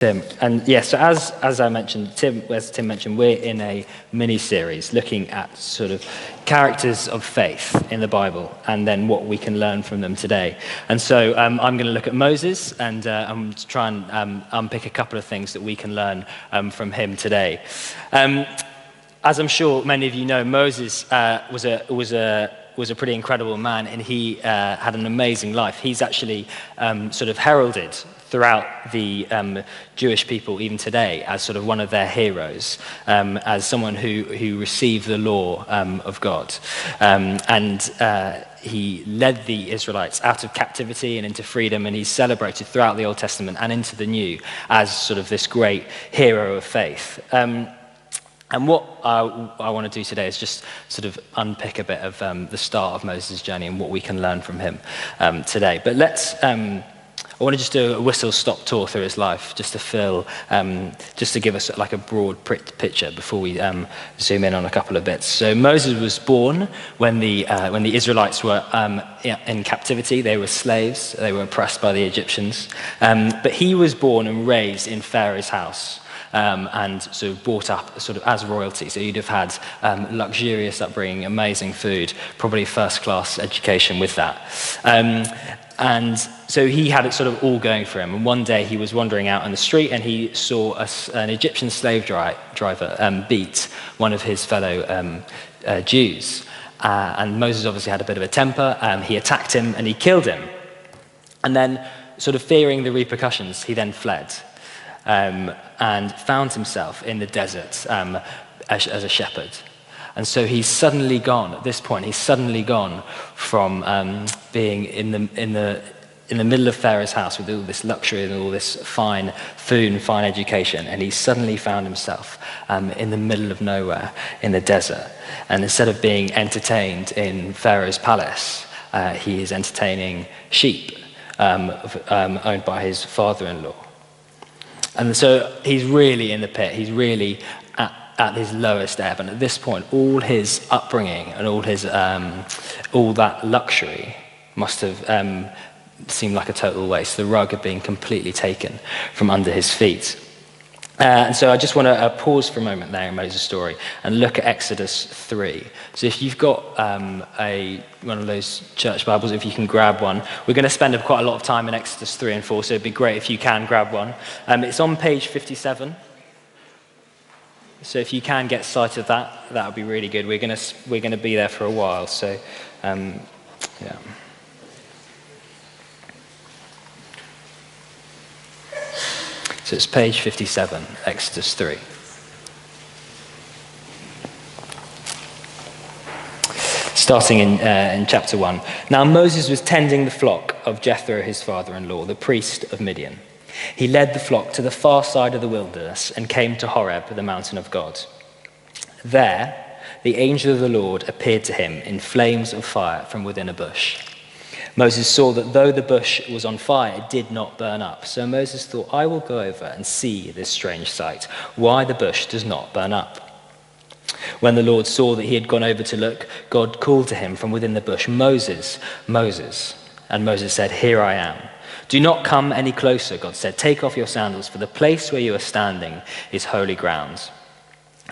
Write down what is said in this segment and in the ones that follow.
Tim. And yeah, so as I mentioned, as Tim mentioned, we're in a mini-series looking at sort of characters of faith in the Bible and then what we can learn from them today. And so I'm going to look at Moses and I'm try and unpick a couple of things that we can learn from him today. As I'm sure many of you know, Moses was a pretty incredible man, and he had an amazing life. He's actually sort of heralded throughout the Jewish people even today as sort of one of their heroes, as someone who received the law of God. He led the Israelites out of captivity and into freedom, and he's celebrated throughout the Old Testament and into the New as sort of this great hero of faith. And what I want to do today is just sort of unpick a bit of the start of Moses' journey and what we can learn from him today. But I want to just do a whistle-stop tour through his life, just to give us like a broad picture before we zoom in on a couple of bits. So Moses was born when the Israelites were in captivity. They were slaves. They were oppressed by the Egyptians. But he was born and raised in Pharaoh's house. And sort of brought up sort of as royalty. So you'd have had luxurious upbringing, amazing food, probably first-class education with that. And so he had it sort of all going for him. And one day he was wandering out on the street and he saw an Egyptian slave driver beat one of his fellow Jews. And Moses obviously had a bit of a temper. He attacked him and he killed him. And then, sort of fearing the repercussions, he then fled. And found himself in the desert as a shepherd. And so he's suddenly gone, at this point, from being in the middle of Pharaoh's house with all this luxury and all this fine food and fine education, and he suddenly found himself in the middle of nowhere in the desert. And instead of being entertained in Pharaoh's palace, he is entertaining sheep owned by his father-in-law. And so he's really in the pit. He's really at his lowest ebb. And at this point, all his upbringing and all that luxury must have seemed like a total waste. The rug had been completely taken from under his feet. And so I just want to pause for a moment there in Moses' story and look at Exodus 3. So if you've got one of those church Bibles, if you can grab one. We're going to spend quite a lot of time in Exodus 3 and 4, so it'd be great if you can grab one. It's on page 57. So if you can get sight of that, that would be really good. We're going to be there for a while, so yeah. So it's page 57, Exodus 3. Starting in chapter 1. Now Moses was tending the flock of Jethro, his father-in-law, the priest of Midian. He led the flock to the far side of the wilderness and came to Horeb, the mountain of God. There, the angel of the Lord appeared to him in flames of fire from within a bush. Moses saw that though the bush was on fire, it did not burn up. So Moses thought, I will go over and see this strange sight, why the bush does not burn up. When the Lord saw that he had gone over to look, God called to him from within the bush, Moses, Moses. And Moses said, Here I am. Do not come any closer, God said. Take off your sandals, for the place where you are standing is holy ground.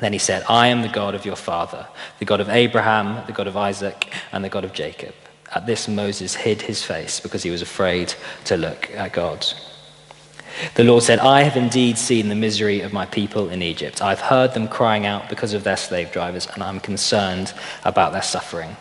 Then he said, I am the God of your father, the God of Abraham, the God of Isaac, and the God of Jacob. At this, Moses hid his face because he was afraid to look at God. The Lord said, I have indeed seen the misery of my people in Egypt. I've heard them crying out because of their slave drivers, and I'm concerned about their suffering.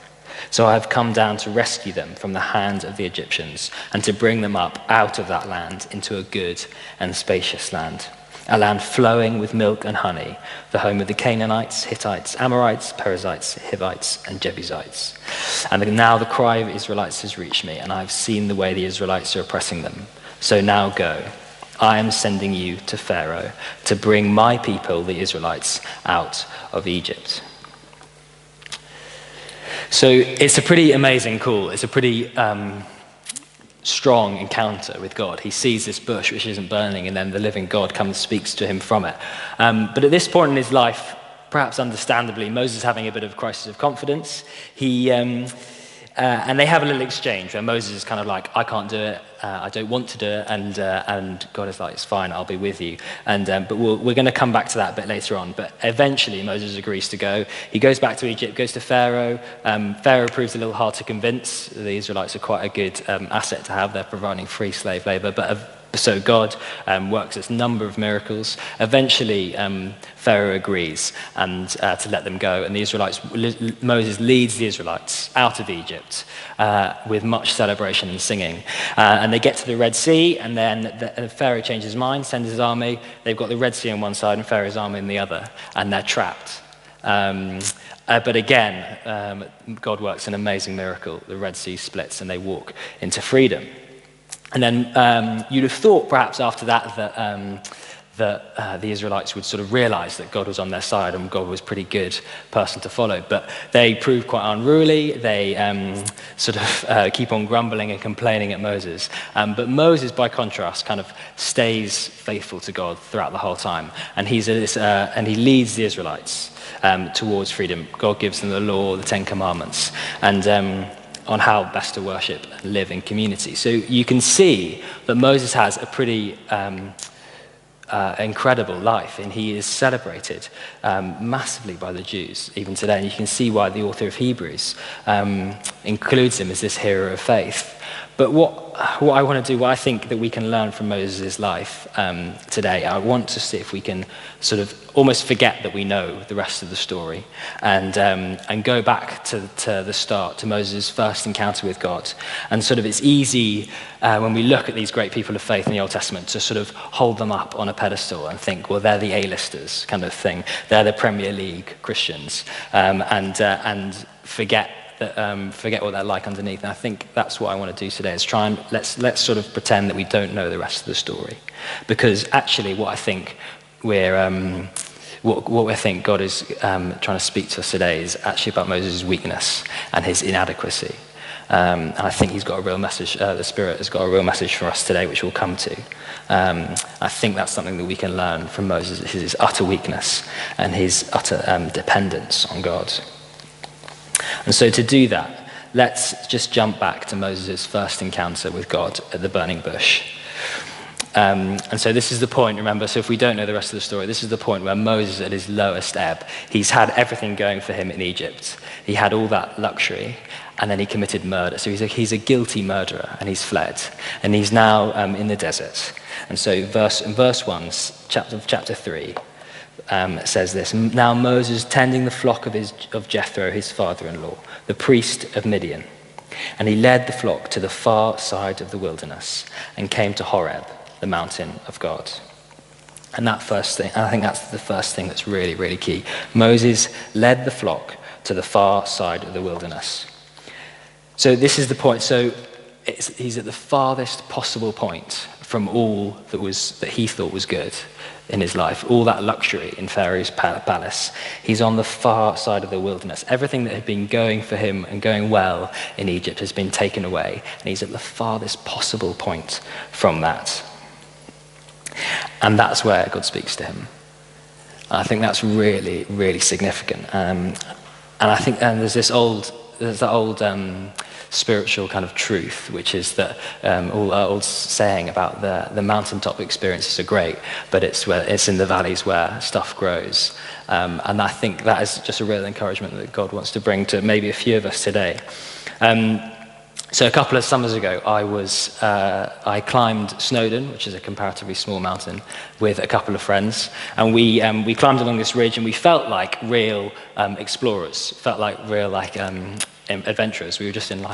So I have come down to rescue them from the hand of the Egyptians and to bring them up out of that land into a good and spacious land, a land flowing with milk and honey, the home of the Canaanites, Hittites, Amorites, Perizzites, Hivites, and Jebusites. And now the cry of Israelites has reached me, and I've seen the way the Israelites are oppressing them. So now go. I am sending you to Pharaoh to bring my people, the Israelites, out of Egypt. So it's a pretty amazing call. It's a pretty strong encounter with God. He sees this bush which isn't burning, and then the living God comes and speaks to him from it. But at this point in his life, perhaps understandably, Moses is having a bit of crisis of confidence. He And they have a little exchange where Moses is kind of like, I can't do it, I don't want to do it, and God is like, it's fine, I'll be with you. But we're going to come back to that a bit later on. But eventually Moses agrees to go. He goes back to Egypt, goes to Pharaoh. Pharaoh proves a little hard to convince. The Israelites are quite a good asset to have. They're providing free slave labor. So God works this number of miracles. Eventually, Pharaoh agrees and to let them go. And the Israelites, Moses leads the Israelites out of Egypt with much celebration and singing. And they get to the Red Sea, and then Pharaoh changes his mind, sends his army. They've got the Red Sea on one side and Pharaoh's army on the other, and they're trapped. But again, God works an amazing miracle. The Red Sea splits and they walk into freedom. And then you'd have thought perhaps after that that the Israelites would sort of realize that God was on their side and God was a pretty good person to follow. But they prove quite unruly. They sort of keep on grumbling and complaining at Moses. But Moses, by contrast, kind of stays faithful to God throughout the whole time. And he leads the Israelites towards freedom. God gives them the law, the Ten Commandments, and on how best to worship and live in community. So you can see that Moses has a pretty incredible life, and he is celebrated massively by the Jews even today. And you can see why the author of Hebrews includes him as this hero of faith. But what I want to do, what I think that we can learn from Moses' life today, I want to see if we can sort of almost forget that we know the rest of the story and go back to the start, to Moses' first encounter with God. And sort of it's easy when we look at these great people of faith in the Old Testament to sort of hold them up on a pedestal and think, well, they're the A-listers kind of thing. They're the Premier League Christians, and forget what they're like underneath. And I think that's what I want to do today, is try and let's sort of pretend that we don't know the rest of the story. Because actually what I think what I think God is trying to speak to us today is actually about Moses' weakness and his inadequacy. And I think he's got a real message, the Spirit has got a real message for us today, which we'll come to. I think that's something that we can learn from Moses, his utter weakness and his utter dependence on God. And so to do that, let's just jump back to Moses' first encounter with God at the burning bush. And so this is the point, remember, so if we don't know the rest of the story, this is the point where Moses at his lowest ebb, he's had everything going for him in Egypt. He had all that luxury, and then he committed murder. So he's a guilty murderer, and he's fled. And he's now in the desert. And so verse 1, chapter 3, says this: Now Moses tending the flock of Jethro, his father-in-law, the priest of Midian. And he led the flock to the far side of the wilderness and came to Horeb, the mountain of God. And that first thing, I think that's the first thing that's really, really key. Moses led the flock to the far side of the wilderness. So this is the point. So he's at the farthest possible point from all that he thought was good in his life, all that luxury in Pharaoh's palace. He's on the far side of the wilderness. Everything that had been going for him and going well in Egypt has been taken away, and he's at the farthest possible point from that. And that's where God speaks to him. I think that's really, really significant. And I think there's that old spiritual kind of truth, which is that old saying about the mountaintop experiences are great, but it's in the valleys where stuff grows. And I think that is just a real encouragement that God wants to bring to maybe a few of us today. So a couple of summers ago, I climbed Snowdon, which is a comparatively small mountain, with a couple of friends, and we climbed along this ridge, and we felt like real explorers, felt like real adventurers. We were just in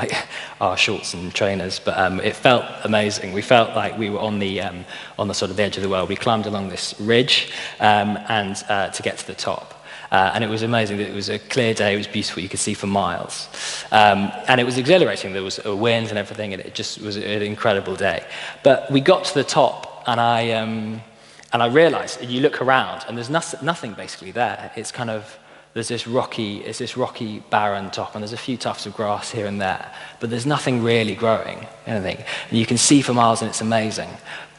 our shorts and trainers, but it felt amazing. We felt like we were on the sort of the edge of the world. We climbed along this ridge and to get to the top. And it was amazing. It was a clear day. It was beautiful. You could see for miles. And it was exhilarating. There was a wind and everything, and it just was an incredible day. But we got to the top, and I realized, you look around, and there's nothing basically there. It's kind of, there's this rocky, barren top, and there's a few tufts of grass here and there, but there's nothing really growing, anything. And you can see for miles, and it's amazing.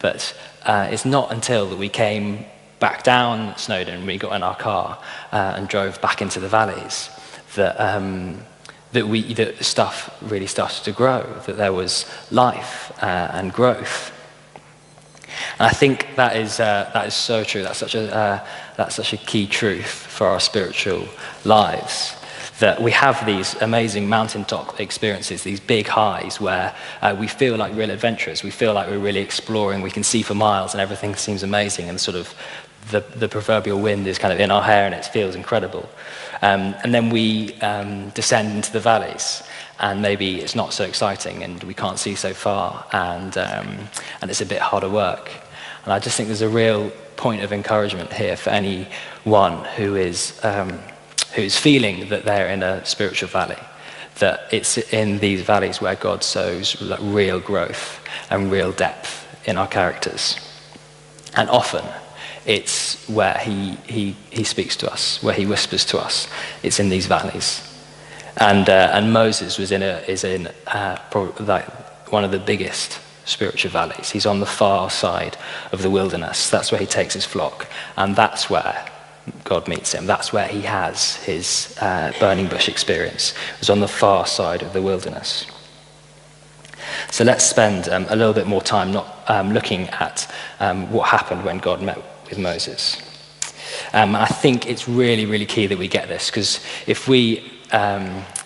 But it's not until that we came back down Snowdon, we got in our car and drove back into the valleys, that that stuff really started to grow, that there was life and growth. And I think that is so true. That's such a key truth for our spiritual lives. That we have these amazing mountaintop experiences, these big highs where we feel like real adventurers. We feel like we're really exploring. We can see for miles, and everything seems amazing. And sort of the proverbial wind is kind of in our hair, and it feels incredible. And then we descend into the valleys, and maybe it's not so exciting, and we can't see so far, and it's a bit harder work. And I just think there's a real point of encouragement here for anyone who's feeling that they're in a spiritual valley, that it's in these valleys where God sows real growth and real depth in our characters. And often it's where he speaks to us, where he whispers to us. It's in these valleys. And Moses is in probably like one of the biggest spiritual valleys. He's on the far side of the wilderness. That's where he takes his flock, and that's where God meets him. That's where he has his burning bush experience. It was on the far side of the wilderness. So let's spend a little bit more time not looking at what happened when God met with Moses. I think it's really, really key that we get this, because if we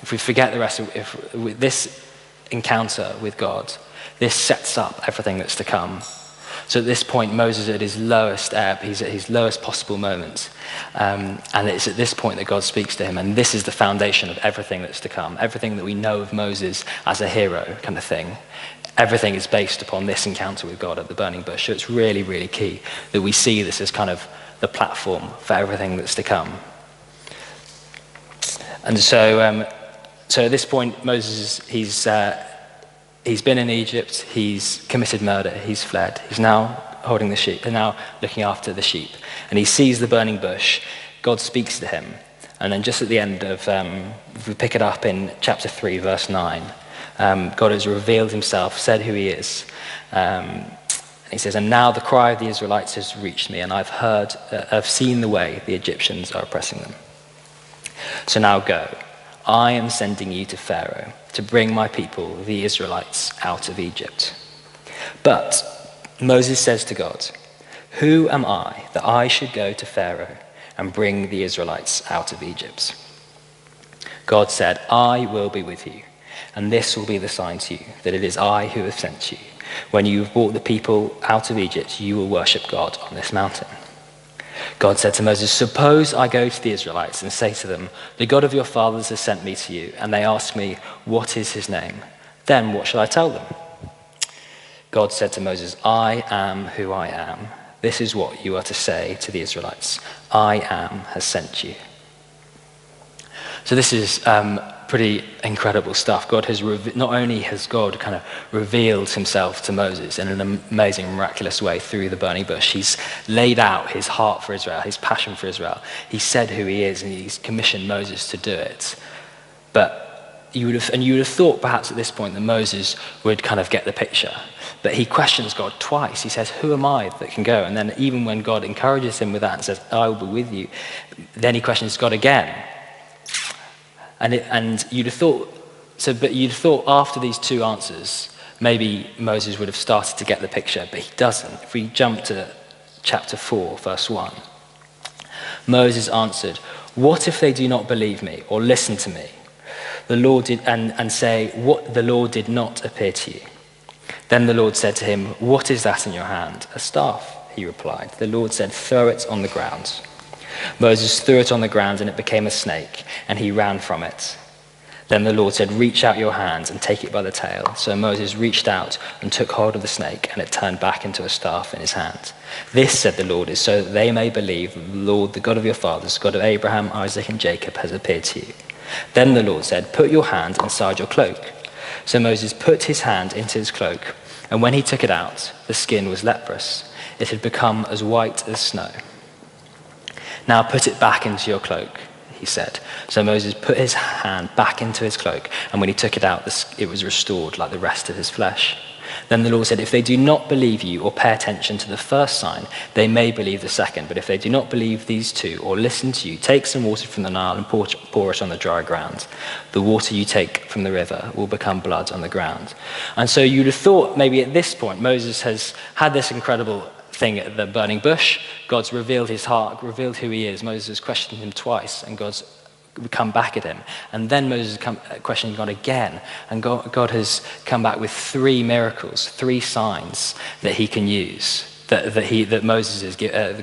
forget the rest of this encounter with God, this sets up everything that's to come. So at this point, Moses is at his lowest ebb, he's at his lowest possible moment. And it's at this point that God speaks to him, and this is the foundation of everything that's to come. Everything that we know of Moses as a hero kind of thing, everything is based upon this encounter with God at the burning bush. So it's really, really key that we see this as kind of the platform for everything that's to come. And so at this point, Moses, he's been in Egypt, he's committed murder, he's fled. He's now holding the sheep, and now looking after the sheep. And he sees the burning bush. God speaks to him. And then just at the end of, if we pick it up in chapter 3, verse 9, God has revealed himself, said who he is. And he says, "And now the cry of the Israelites has reached me, and I've seen the way the Egyptians are oppressing them. So now go. I am sending you to Pharaoh to bring my people, the Israelites, out of Egypt." But Moses says to God, "Who am I that I should go to Pharaoh and bring the Israelites out of Egypt?" God said, "I will be with you, and this will be the sign to you that it is I who have sent you. When you have brought the people out of Egypt, you will worship God on this mountain." God said to Moses, "Suppose I go to the Israelites and say to them, 'The God of your fathers has sent me to you,' and they ask me, 'What is his name?' Then what shall I tell them?" God said to Moses, "I am who I am. This is what you are to say to the Israelites. I am has sent you." So this is pretty incredible stuff. God has not only has God kind of revealed himself to Moses in an amazing, miraculous way through the burning bush. He's laid out his heart for Israel, his passion for Israel. He said who he is, and he's commissioned Moses to do it. But you would have thought perhaps at this point that Moses would kind of get the picture. But he questions God twice. He says, "Who am I that can go?" And then even when God encourages him with that and says, "I will be with you," then he questions God again. And you'd have thought after these two answers, maybe Moses would have started to get the picture, but he doesn't. If we jump to chapter 4, verse 1, Moses answered, "What if they do not believe me or listen to me? The Lord did, and say, what the Lord did not appear to you." Then the Lord said to him, "What is that in your hand?" "A staff," he replied. The Lord said, "Throw it on the ground." Moses threw it on the ground, and it became a snake, and he ran from it. Then the Lord said, "Reach out your hands and take it by the tail." So Moses reached out and took hold of the snake, and it turned back into a staff in his hand. "This," said the Lord, "is so that they may believe that the Lord, the God of your fathers, God of Abraham, Isaac, and Jacob, has appeared to you." Then the Lord said, "Put your hand inside your cloak." So Moses put his hand into his cloak, and when he took it out, the skin was leprous. It had become as white as snow. "Now put it back into your cloak," he said. So Moses put his hand back into his cloak, and when he took it out, it was restored like the rest of his flesh. Then the Lord said, if they do not believe you or pay attention to the first sign, they may believe the second. But if they do not believe these two or listen to you, take some water from the Nile and pour it on the dry ground. The water you take from the river will become blood on the ground. And so you'd have thought maybe at this point Moses has had this incredible thing at the burning bush. God's revealed his heart, revealed who he is. Moses has questioned him twice, and God's come back at him. And then Moses questioned God again, and God has come back with 3 miracles, 3 signs that he can use, that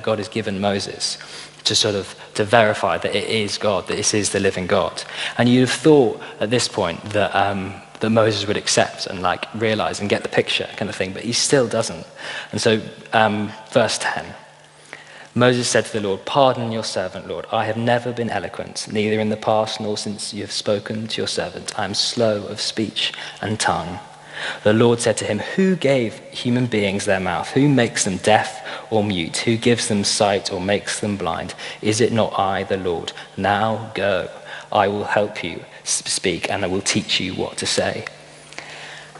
God has given Moses to verify that it is God, that this is the living God. And you'd have thought at this point that Moses would accept and realize and get the picture kind of thing, but he still doesn't. And so verse 10, Moses said to the Lord, pardon your servant, Lord. I have never been eloquent, neither in the past nor since you have spoken to your servant. I am slow of speech and tongue. The Lord said to him, who gave human beings their mouth? Who makes them deaf or mute? Who gives them sight or makes them blind? Is it not I, the Lord? Now go. I will help you speak, and I will teach you what to say.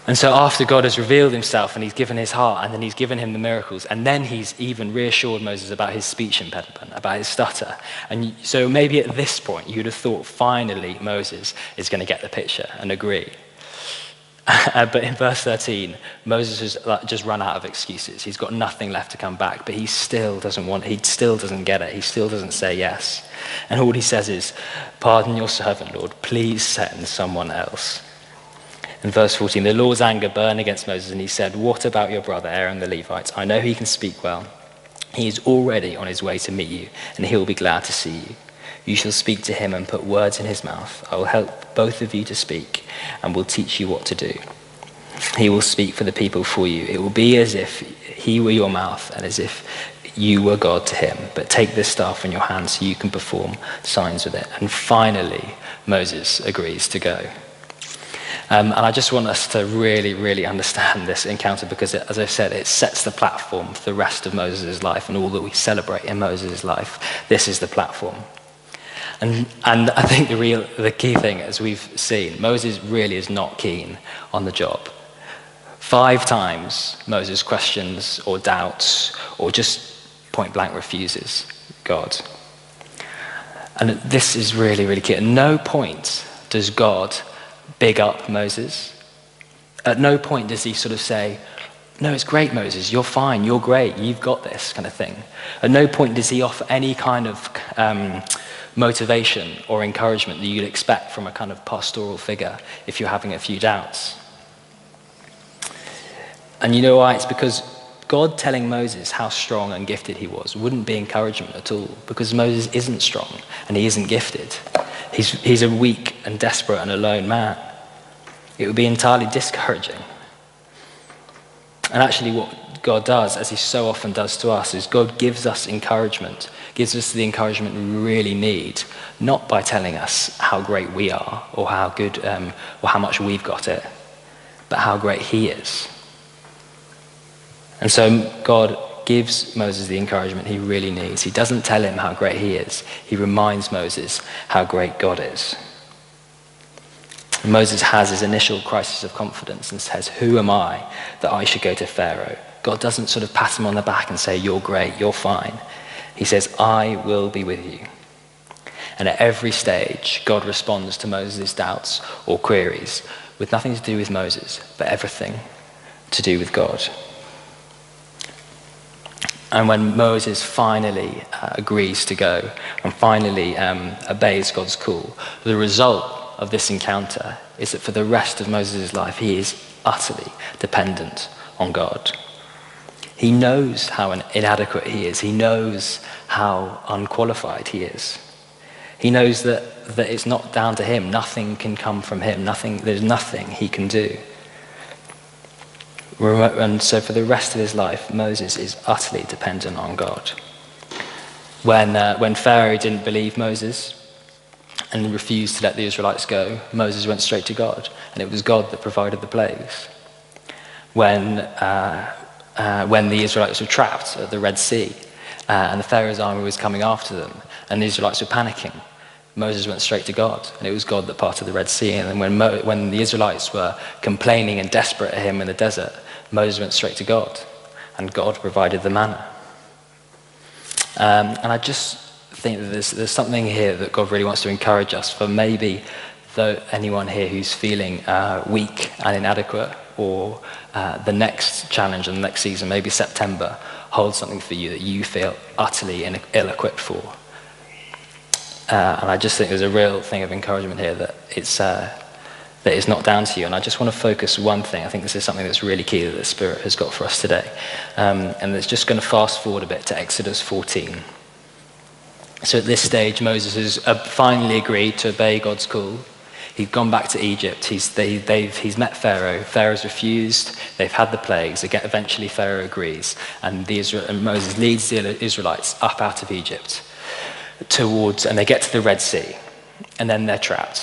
And so after God has revealed himself and he's given his heart and then he's given him the miracles, and then he's even reassured Moses about his speech impediment, about his stutter. And so maybe at this point you'd have thought finally Moses is going to get the picture and agree. But in verse 13, Moses has just run out of excuses. He's got nothing left to come back, but he still doesn't get it. He still doesn't say yes. And all he says is, pardon your servant, Lord, please send someone else. In verse 14, the Lord's anger burned against Moses, and he said, what about your brother Aaron the Levite? I know he can speak well. He is already on his way to meet you, and he will be glad to see you. You shall speak to him and put words in his mouth. I will help both of you to speak and will teach you what to do. He will speak for the people for you. It will be as if he were your mouth and as if you were God to him. But take this staff in your hand so you can perform signs with it. And finally, Moses agrees to go. And I just want us to really, really understand this encounter because, as I said, it sets the platform for the rest of Moses' life and all that we celebrate in Moses' life. This is the platform. And I think the key thing, as we've seen, Moses really is not keen on the job. 5 times Moses questions or doubts or just point blank refuses God. And this is really, really key. At no point does God big up Moses. At no point does he sort of say, no, it's great, Moses, you're fine, you're great, you've got this kind of thing. At no point does he offer any kind of motivation or encouragement that you'd expect from a kind of pastoral figure if you're having a few doubts. And you know why? It's because God telling Moses how strong and gifted he was wouldn't be encouragement at all, because Moses isn't strong and he isn't gifted. He's a weak and desperate and alone man. It would be entirely discouraging. And actually what God does, as he so often does to us, is God gives us encouragement, gives us the encouragement we really need, not by telling us how great we are or how good or how much we've got it, but how great he is. And so God gives Moses the encouragement he really needs. He doesn't tell him how great he is. He reminds Moses how great God is. And Moses has his initial crisis of confidence and says, who am I that I should go to Pharaoh? God doesn't sort of pat him on the back and say, you're great, you're fine. He says, I will be with you. And at every stage, God responds to Moses' doubts or queries with nothing to do with Moses, but everything to do with God. And when Moses finally agrees to go and finally obeys God's call, the result of this encounter is that for the rest of Moses' life, he is utterly dependent on God. He knows how inadequate he is. He knows how unqualified he is. He knows that it's not down to him. Nothing can come from him. There's nothing he can do. And so for the rest of his life, Moses is utterly dependent on God. When Pharaoh didn't believe Moses and refused to let the Israelites go, Moses went straight to God, and it was God that provided the plagues. When the Israelites were trapped at the Red Sea, and the Pharaoh's army was coming after them, and the Israelites were panicking, Moses went straight to God, and it was God that parted the Red Sea. And then when the Israelites were complaining and desperate at him in the desert, Moses went straight to God, and God provided the manna. And I just think that there's something here that God really wants to encourage us for, maybe though anyone here who's feeling weak and inadequate, or the next challenge and the next season, maybe September, holds something for you that you feel utterly ill-equipped for. And I just think there's a real thing of encouragement here that it's not down to you. And I just want to focus one thing. I think this is something that's really key that the Spirit has got for us today. And it's just going to fast forward a bit to Exodus 14. So at this stage, Moses has finally agreed to obey God's call. He'd gone back to Egypt. He's met Pharaoh. Pharaoh's refused. They've had the plagues. Eventually, Pharaoh agrees. And Moses leads the Israelites up out of Egypt and they get to the Red Sea. And then they're trapped.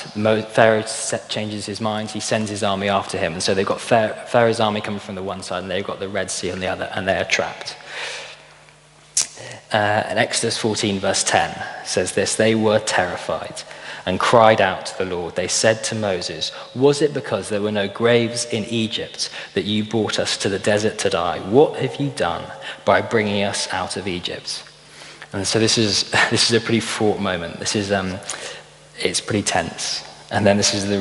Pharaoh changes his mind. He sends his army after him. And so they've got Pharaoh's army coming from the one side, and they've got the Red Sea on the other, and they are trapped. And Exodus 14, verse 10 says this: "They were terrified and cried out to the Lord. They said to Moses, 'Was it because there were no graves in Egypt that you brought us to the desert to die? What have you done by bringing us out of Egypt?'" And so this is a pretty fraught moment. It's pretty tense. And then this is the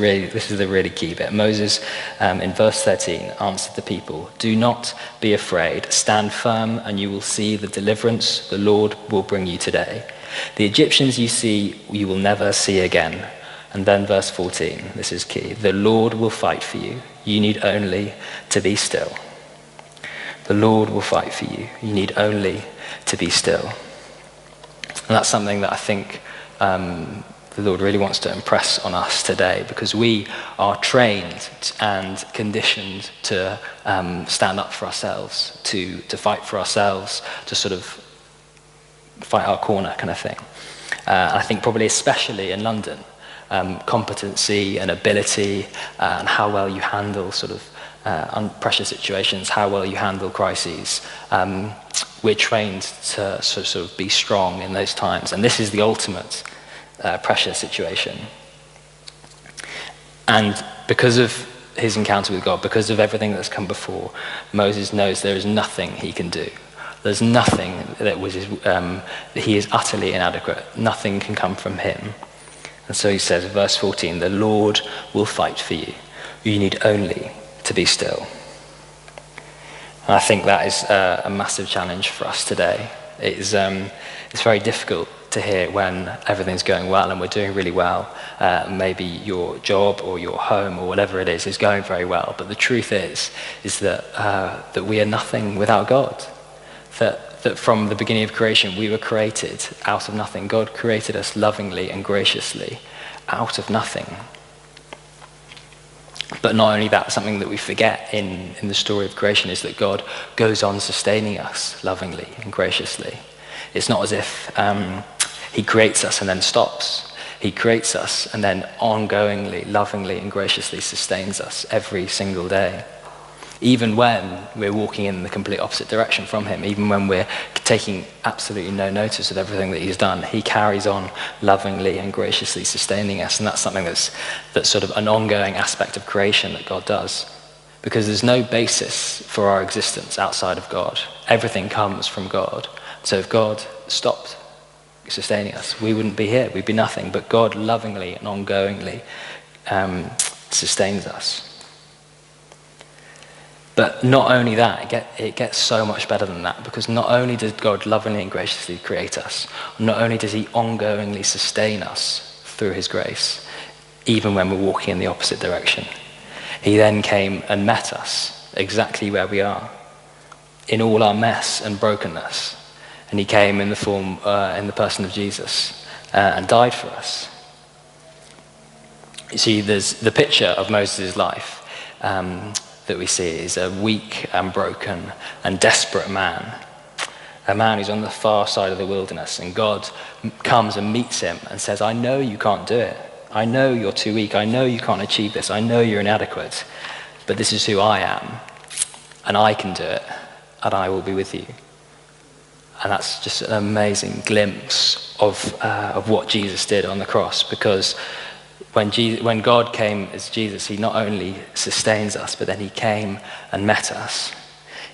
really key bit. Moses, in verse 13, answered the people, "Do not be afraid. Stand firm, and you will see the deliverance the Lord will bring you today. The Egyptians you see, you will never see again." And then verse 14, this is key. "The Lord will fight for you. You need only to be still." The Lord will fight for you. You need only to be still. And that's something that I think the Lord really wants to impress on us today, because we are trained and conditioned to stand up for ourselves, to fight for ourselves, to sort of fight our corner kind of thing. I think probably especially in London, competency and ability and how well you handle sort of pressure situations, how well you handle crises. We're trained to sort of be strong in those times. And this is the ultimate pressure situation. And because of his encounter with God, because of everything that's come before, Moses knows there is nothing he can do. There's nothing he is utterly inadequate. Nothing can come from him. And so he says, verse 14, "The Lord will fight for you. You need only to be still." And I think that is a massive challenge for us today. It's very difficult to hear when everything's going well and we're doing really well. Maybe your job or your home or whatever it is going very well. But the truth is that we are nothing without God. That from the beginning of creation, we were created out of nothing. God created us lovingly and graciously out of nothing. But not only that, something that we forget in the story of creation is that God goes on sustaining us lovingly and graciously. It's not as if he creates us and then stops. He creates us and then ongoingly, lovingly and graciously sustains us every single day. Even when we're walking in the complete opposite direction from him, even when we're taking absolutely no notice of everything that he's done, he carries on lovingly and graciously sustaining us. And that's something that's sort of an ongoing aspect of creation that God does. Because there's no basis for our existence outside of God. Everything comes from God. So if God stopped sustaining us, we wouldn't be here. We'd be nothing. But God lovingly and ongoingly sustains us. But not only that, it gets so much better than that, because not only does God lovingly and graciously create us, not only does he ongoingly sustain us through his grace, even when we're walking in the opposite direction, he then came and met us exactly where we are, in all our mess and brokenness. And he came in the person of Jesus and died for us. You see, there's the picture of Moses' life that we see is a weak and broken and desperate man. A man who's on the far side of the wilderness, and God comes and meets him and says, "I know you can't do it. I know you're too weak. I know you can't achieve this. I know you're inadequate. But this is who I am, and I can do it, and I will be with you." And that's just an amazing glimpse of what Jesus did on the cross, because When God came as Jesus, he not only sustains us, but then he came and met us.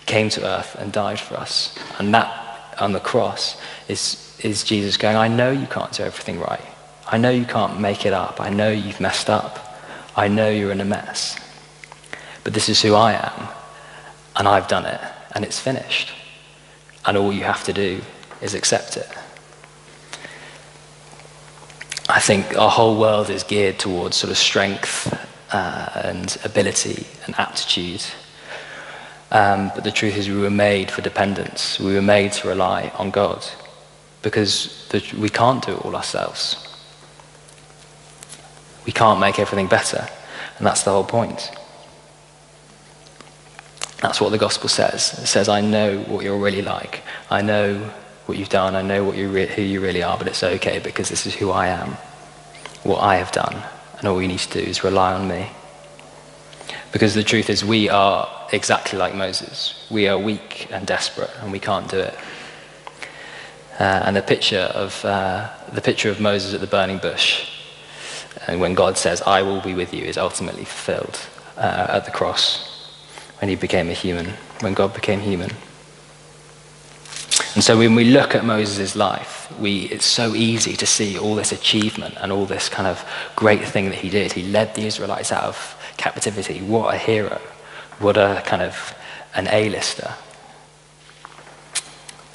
He came to earth and died for us. And that on the cross is Jesus going, I know you can't do everything right. I know you can't make it up. I know you've messed up. I know you're in a mess. But this is who I am. And I've done it. And it's finished. And all you have to do is accept it. I think our whole world is geared towards sort of strength and ability and aptitude. But the truth is we were made for dependence. We were made to rely on God because we can't do it all ourselves. We can't make everything better. And that's the whole point. That's what the gospel says. It says, I know what you're really like. I know what you've done. I know who you really are, but it's okay because this is who I am, what I have done. And all you need to do is rely on me. Because the truth is we are exactly like Moses. We are weak and desperate and we can't do it. And the picture of Moses at the burning bush, and when God says, I will be with you, is ultimately fulfilled at the cross. When he became a human, when God became human. And so when we look at Moses' life, it's so easy to see all this achievement and all this kind of great thing that he did. He led the Israelites out of captivity. What a hero. What a kind of an A-lister.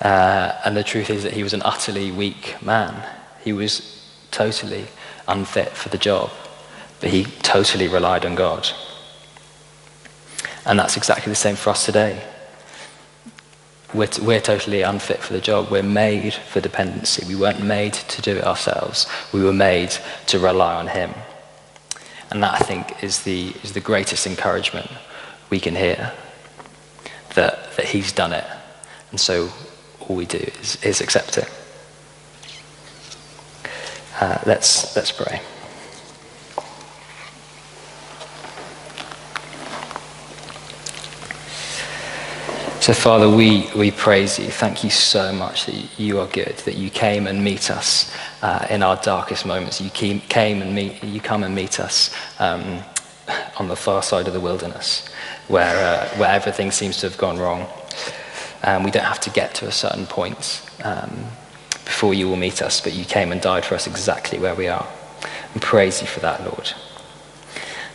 And the truth is that he was an utterly weak man. He was totally unfit for the job, but he totally relied on God. And that's exactly the same for us today. We're totally unfit for the job. We're made for dependency. We weren't made to do it ourselves. We were made to rely on him. And that, I think, is the greatest encouragement we can hear, that he's done it. And so all we do is accept it. Let's pray. So Father, we praise you. Thank you so much that you are good, that you came and meet us in our darkest moments. You come and meet us on the far side of the wilderness, where everything seems to have gone wrong. We don't have to get to a certain point before you will meet us, but you came and died for us exactly where we are. And praise you for that, Lord.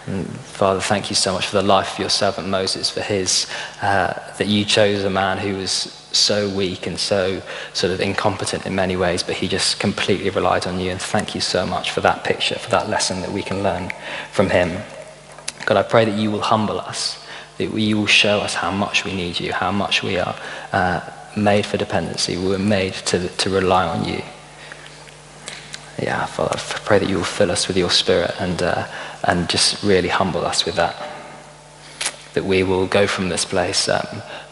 And Father, thank you so much for the life of your servant Moses, for that you chose a man who was so weak and so sort of incompetent in many ways, but he just completely relied on you. And thank you so much for that picture, for that lesson that we can learn from him. God, I pray that you will humble us, that you will show us how much we need you, how much we are made for dependency. We were made to rely on you. Yeah, Father, I pray that you will fill us with your spirit and just really humble us with that. That we will go from this place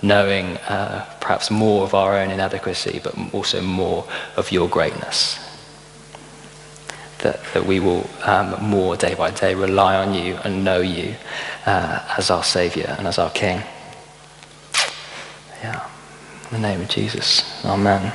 knowing perhaps more of our own inadequacy, but also more of your greatness. That we will more day by day rely on you and know you as our Saviour and as our King. Yeah, in the name of Jesus, amen.